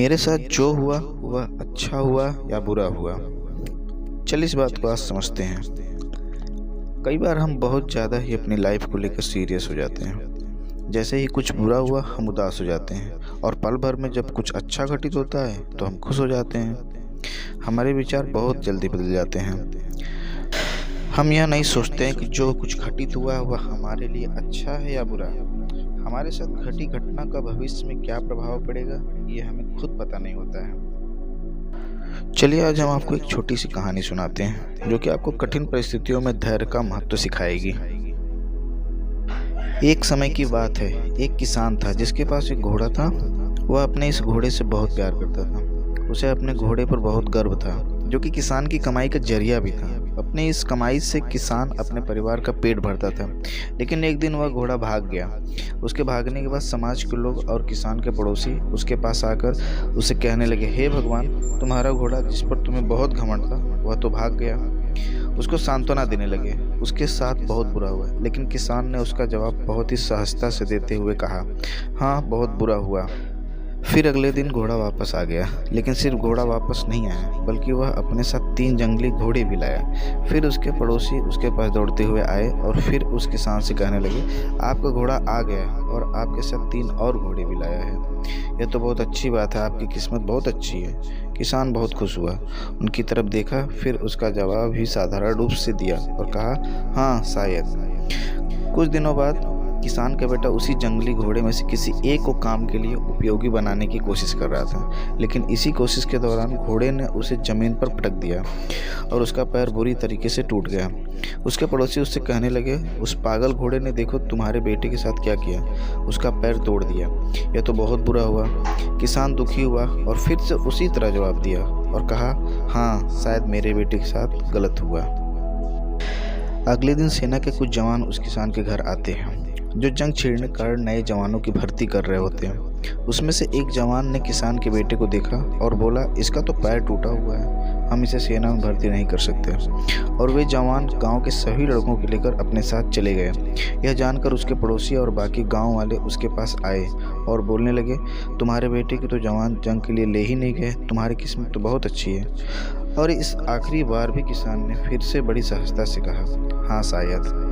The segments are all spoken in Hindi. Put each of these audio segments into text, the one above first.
मेरे साथ जो हुआ वह अच्छा हुआ या बुरा हुआ। चल इस बात को आज समझते हैं। कई बार हम बहुत ज़्यादा ही अपनी लाइफ को लेकर सीरियस हो जाते हैं। जैसे ही कुछ बुरा हुआ हम उदास हो जाते हैं, और पल भर में जब कुछ अच्छा घटित होता है तो हम खुश हो जाते हैं। हमारे विचार बहुत जल्दी बदल जाते हैं। हम यह नहीं सोचते हैं कि जो कुछ घटित हुआ वह हमारे लिए अच्छा है या बुरा। हमारे साथ घटी घटना का भविष्य में क्या प्रभाव पड़ेगा ये हमें खुद पता नहीं होता है। चलिए आज हम आपको एक छोटी सी कहानी सुनाते हैं जो कि आपको कठिन परिस्थितियों में धैर्य का महत्व सिखाएगी। एक समय की बात है, एक किसान था जिसके पास एक घोड़ा था। वह अपने इस घोड़े से बहुत प्यार करता था। उसे अपने घोड़े पर बहुत गर्व था, जो कि किसान की कमाई का जरिया भी था। अपनी इस कमाई से किसान अपने परिवार का पेट भरता था। लेकिन एक दिन वह घोड़ा भाग गया। उसके भागने के बाद समाज के लोग और किसान के पड़ोसी उसके पास आकर उसे कहने लगे, हे भगवान, तुम्हारा घोड़ा जिस पर तुम्हें बहुत घमंड था वह तो भाग गया। उसको सांत्वना देने लगे। उसके साथ बहुत बुरा हुआ, लेकिन किसान ने उसका जवाब बहुत ही सहजता से देते हुए कहा, हाँ बहुत बुरा हुआ। फिर अगले दिन घोड़ा वापस आ गया, लेकिन सिर्फ घोड़ा वापस नहीं आया बल्कि वह अपने साथ 3 जंगली घोड़े भी लाया। फिर उसके पड़ोसी उसके पास दौड़ते हुए आए और फिर उस किसान से कहने लगे, आपका घोड़ा आ गया और आपके साथ 3 और घोड़े भी लाया है। यह तो बहुत अच्छी बात है, आपकी किस्मत बहुत अच्छी है। किसान बहुत खुश हुआ, उनकी तरफ देखा, फिर उसका जवाब भी साधारण रूप से दिया और कहा, हाँ शायद। कुछ दिनों बाद किसान का बेटा उसी जंगली घोड़े में से किसी एक को काम के लिए उपयोगी बनाने की कोशिश कर रहा था। लेकिन इसी कोशिश के दौरान घोड़े ने उसे जमीन पर पटक दिया और उसका पैर बुरी तरीके से टूट गया। उसके पड़ोसी उससे कहने लगे, उस पागल घोड़े ने देखो तुम्हारे बेटे के साथ क्या किया, उसका पैर तोड़ दिया। यह तो बहुत बुरा हुआ। किसान दुखी हुआ और फिर से उसी तरह जवाब दिया और कहा, हाँ शायद मेरे बेटे के साथ गलत हुआ। अगले दिन सेना के कुछ जवान उस किसान के घर आते हैं जो जंग छेड़ने के कारण नए जवानों की भर्ती कर रहे होते हैं। उसमें से एक जवान ने किसान के बेटे को देखा और बोला, इसका तो पैर टूटा हुआ है, हम इसे सेना में भर्ती नहीं कर सकते। और वे जवान गांव के सभी लड़कों को लेकर अपने साथ चले गए। यह जानकर उसके पड़ोसी और बाकी गांव वाले उसके पास आए और बोलने लगे, तुम्हारे बेटे की तो जवान जंग के लिए ले ही नहीं गए, तुम्हारी किस्मत तो बहुत अच्छी है। और इस आखिरी बार भी किसान ने फिर से बड़ी सहजता से कहा, हाँ शायद।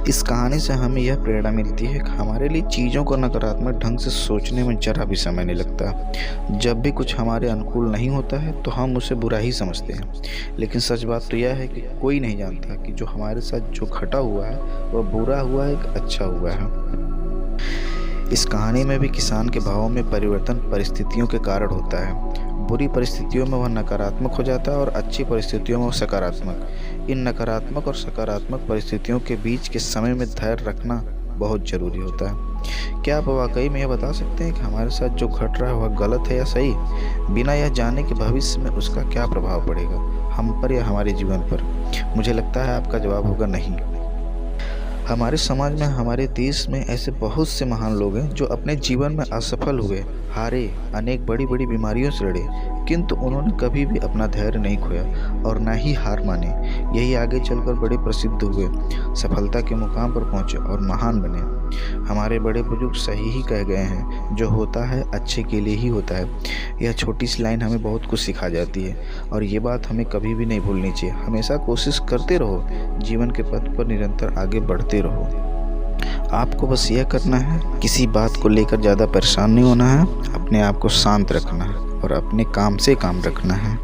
इस कहानी से हमें यह प्रेरणा मिलती है कि हमारे लिए चीज़ों को नकारात्मक ढंग से सोचने में जरा भी समय नहीं लगता। जब भी कुछ हमारे अनुकूल नहीं होता है तो हम उसे बुरा ही समझते हैं। लेकिन सच बात तो यह है कि कोई नहीं जानता कि जो हमारे साथ जो घटा हुआ है वह बुरा हुआ है कि अच्छा हुआ है। इस कहानी में भी किसान के भावों में परिवर्तन परिस्थितियों के कारण होता है। बुरी परिस्थितियों में वह नकारात्मक हो जाता है और अच्छी परिस्थितियों में वह सकारात्मक। इन नकारात्मक और सकारात्मक परिस्थितियों के बीच के समय में धैर्य रखना बहुत ज़रूरी होता है। क्या आप वाकई में यह बता सकते हैं कि हमारे साथ जो घट रहा है वह गलत है या सही, बिना यह जाने कि भविष्य में उसका क्या प्रभाव पड़ेगा हम पर या हमारे जीवन पर? मुझे लगता है आपका जवाब होगा नहीं। हमारे समाज में, हमारे देश में ऐसे बहुत से महान लोग हैं जो अपने जीवन में असफल हुए, हारे, अनेक बड़ी बड़ी बीमारियों से लड़े, किंतु उन्होंने कभी भी अपना धैर्य नहीं खोया और ना ही हार माने। यही आगे चलकर बड़े प्रसिद्ध हुए, सफलता के मुकाम पर पहुंचे और महान बने। हमारे बड़े बुजुर्ग सही ही कह गए हैं, जो होता है अच्छे के लिए ही होता है। यह छोटी सी लाइन हमें बहुत कुछ सिखा जाती है और ये बात हमें कभी भी नहीं भूलनी चाहिए। हमेशा कोशिश करते रहो, जीवन के पथ पर निरंतर आगे बढ़ते रहो। आपको बस यह करना है, किसी बात को लेकर ज़्यादा परेशान नहीं होना है, अपने आप को शांत रखना है और अपने काम से काम रखना है।